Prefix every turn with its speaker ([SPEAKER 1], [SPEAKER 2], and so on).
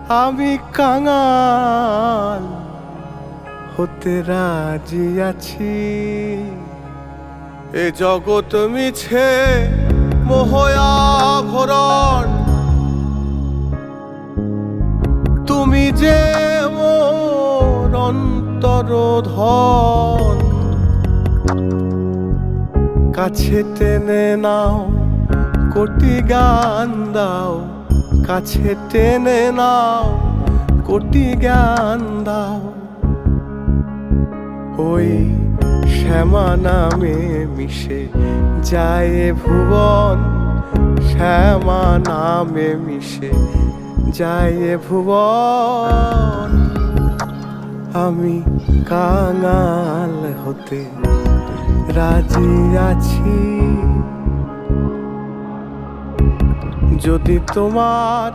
[SPEAKER 1] আমি কাঙাল হতে রাজি আছি। এ জগৎ মিছে মোহয়াভরণ, তুমি যে মোর অন্তর ধন। কাছে টেনে নাও, কোটি গান দাও, কাছে টেনে নাও, কোটি জ্ঞান দাও। ওই শ্যামা নামে মিশে যায় ভুবন, শ্যামা নামে মিশে যায় ভুবন। আমি কাঙাল হতে রাজি আছি। যদি তোমার